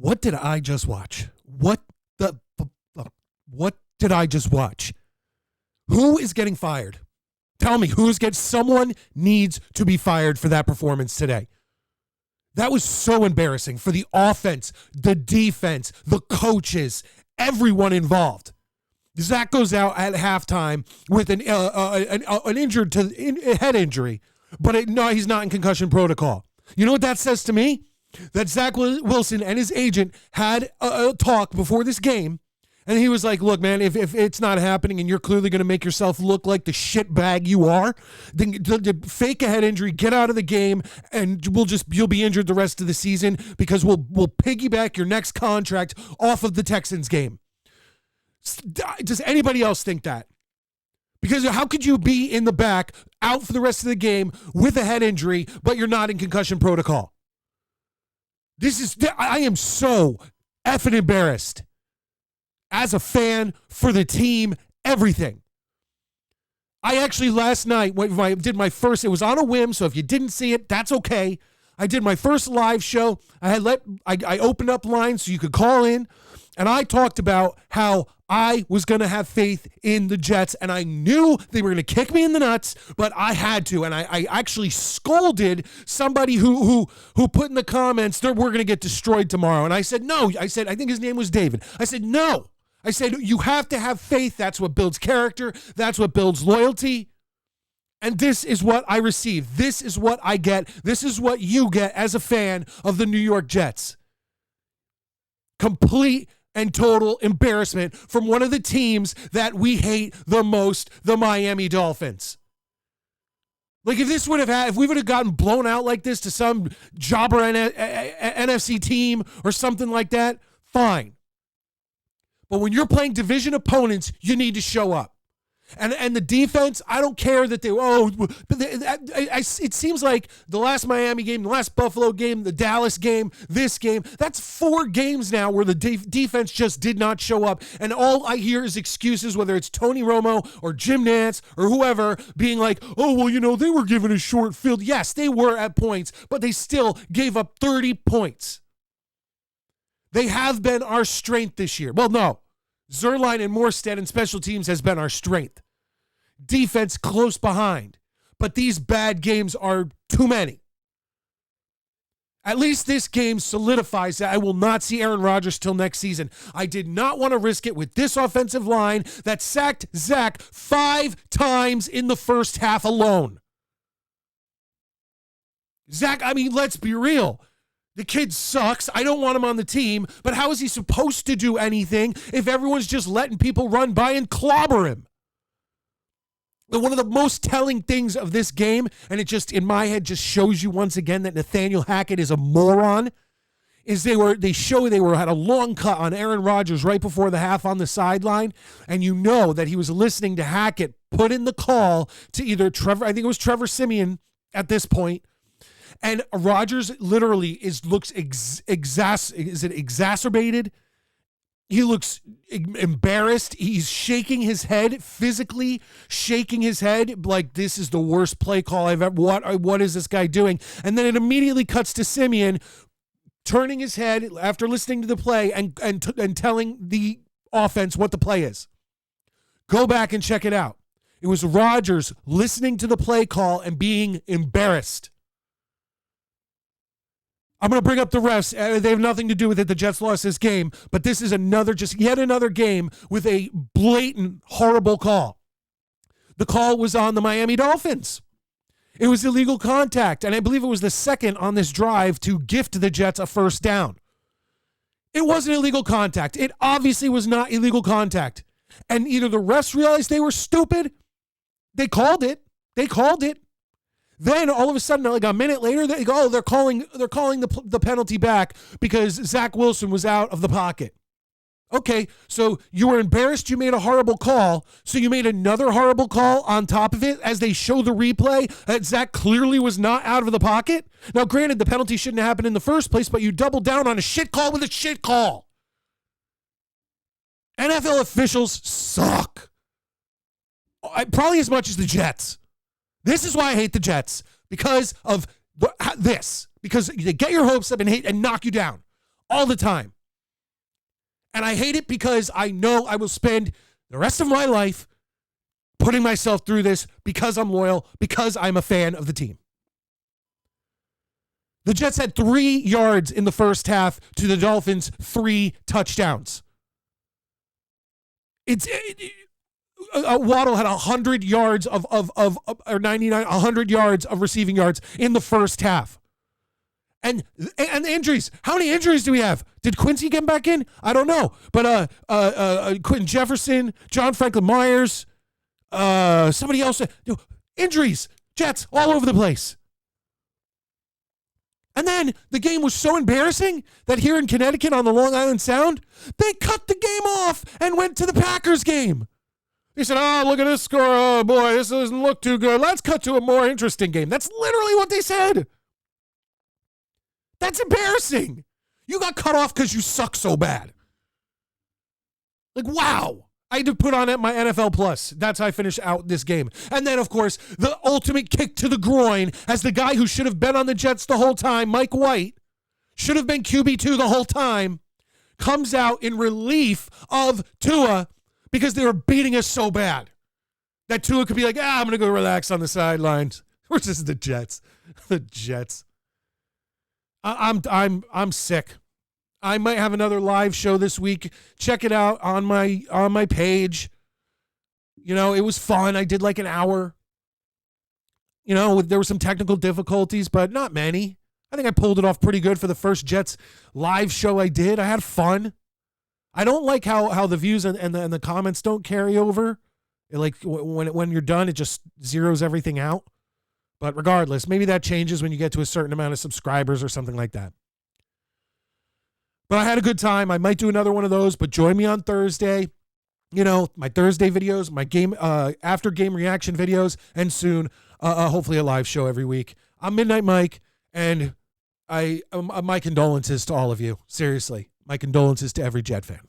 What did I just watch? What did I just watch? Who is getting fired? Tell me, someone needs to be fired for that performance today. That was so embarrassing for the offense, the defense, the coaches, everyone involved. Zach goes out at halftime with an injured head injury, but no, he's not in concussion protocol. You know what that says to me? That Zach Wilson and his agent had a talk before this game, and he was like, look, man, if it's not happening and you're clearly going to make yourself look like the shit bag you are, then fake a head injury, get out of the game, and you'll be injured the rest of the season because we'll piggyback your next contract off of the Texans game. Does anybody else think that? Because how could you be in the back, out for the rest of the game with a head injury, but you're not in concussion protocol? I am so effing embarrassed as a fan, for the team, everything. I actually last night did my first, it was on a whim, so if you didn't see it, that's okay. I did my first live show. I opened up lines so you could call in, and I talked about how I was going to have faith in the Jets, and I knew they were going to kick me in the nuts, but I had to, and I actually scolded somebody who put in the comments that we're going to get destroyed tomorrow, and I said, no. I said, I think his name was David. I said, no. I said, you have to have faith. That's what builds character. That's what builds loyalty. And this is what I receive. This is what I get. This is what you get as a fan of the New York Jets. Complete and total embarrassment from one of the teams that we hate the most, the Miami Dolphins. Like if we would have gotten blown out like this to some jobber NFC team or something like that, fine. But when you're playing division opponents, you need to show up. And the defense, I don't care that it seems like the last Miami game, the last Buffalo game, the Dallas game, this game, that's 4 games now where the defense just did not show up. And all I hear is excuses, whether it's Tony Romo or Jim Nantz or whoever, being like, oh, well, they were given a short field. Yes, they were at points, but they still gave up 30 points. They have been our strength this year. Well, no. Zerline and Morstead and special teams has been our strength. Defense close behind. But these bad games are too many. At least this game solidifies that I will not see Aaron Rodgers till next season. I did not want to risk it with this offensive line that sacked Zach 5 times in the first half alone. Zach, let's be real. The kid sucks. I don't want him on the team, but how is he supposed to do anything if everyone's just letting people run by and clobber him? But one of the most telling things of this game, and it just, in my head, just shows you once again that Nathaniel Hackett is a moron, is they had a long cut on Aaron Rodgers right before the half on the sideline, and you know that he was listening to Hackett put in the call to either Trevor Siemian at this point. And Rodgers literally looks exacerbated. He looks embarrassed. He's shaking his head, physically shaking his head like this is the worst play call I've ever. What is this guy doing? And then it immediately cuts to Siemian turning his head after listening to the play and telling the offense what the play is. Go back and check it out. It was Rodgers listening to the play call and being embarrassed. I'm going to bring up the refs. They have nothing to do with it. The Jets lost this game, but this is yet another game with a blatant, horrible call. The call was on the Miami Dolphins. It was illegal contact, and I believe it was the second on this drive to gift the Jets a first down. It wasn't illegal contact. It obviously was not illegal contact. And either the refs realized they were stupid, they called it. Then all of a sudden, like a minute later, they go, they're calling the penalty back because Zach Wilson was out of the pocket. Okay, so you were embarrassed you made a horrible call, so you made another horrible call on top of it as they show the replay that Zach clearly was not out of the pocket? Now, granted, the penalty shouldn't have happened in the first place, but you doubled down on a shit call with a shit call. NFL officials suck. Probably as much as the Jets. This is why I hate the Jets, because of this. Because they get your hopes up and knock you down. all the time. And I hate it because I know I will spend the rest of my life putting myself through this because I'm loyal, because I'm a fan of the team. The Jets had 3 yards in the first half to the Dolphins' 3 touchdowns. Waddle had 100 yards or 99, 100 yards of receiving yards in the first half. And injuries. How many injuries do we have? Did Quincy get back in? I don't know. But Quentin Jefferson, John Franklin Myers, somebody else. Injuries. Jets all over the place. And then the game was so embarrassing that here in Connecticut on the Long Island Sound, they cut the game off and went to the Packers game. They said, oh, look at this score. Oh, boy, this doesn't look too good. Let's cut to a more interesting game. That's literally what they said. That's embarrassing. You got cut off because you suck so bad. Like, wow. I had to put on my NFL Plus. That's how I finished out this game. And then, of course, the ultimate kick to the groin as the guy who should have been on the Jets the whole time, Mike White, should have been QB2 the whole time, comes out in relief of Tua because they were beating us so bad that Tua could be like, I'm going to go relax on the sidelines. Which is the Jets. The Jets. I'm sick. I might have another live show this week. Check it out on my page. You know, it was fun. I did like an hour. You know, there were some technical difficulties, but not many. I think I pulled it off pretty good for the first Jets live show I did. I had fun. I don't like how the views and the comments don't carry over. Like when you're done, it just zeroes everything out. But regardless, maybe that changes when you get to a certain amount of subscribers or something like that. But I had a good time. I might do another one of those, but join me on Thursday. You know, my Thursday videos, my game after game reaction videos, and soon, hopefully a live show every week. I'm Midnight Mike, and my condolences to all of you. Seriously, my condolences to every Jet fan.